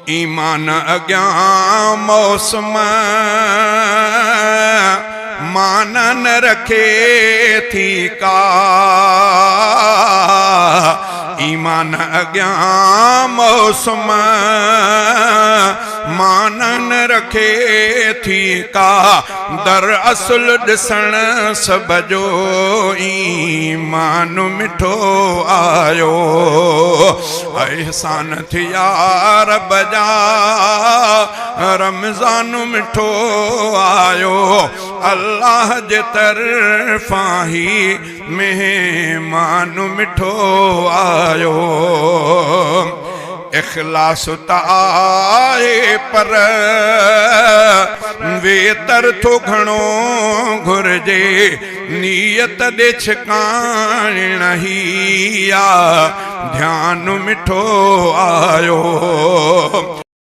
ईमान अग्यां मौसम मान न रखे थी का। ईमान अग्यां मौसम मान न रखे थी का। दर असल ॾिसण सब जो ईमान मिठो आयो। एहसान थिया रब जा रमज़ान मिठो आयो। अल्लाह जे तरफा ही मेहमान मिठो आयो। इखलास ताए पर वेतर थो घणो घुर्जे। नियत दे छिकाण ही आ ध्यान मिठो आयो।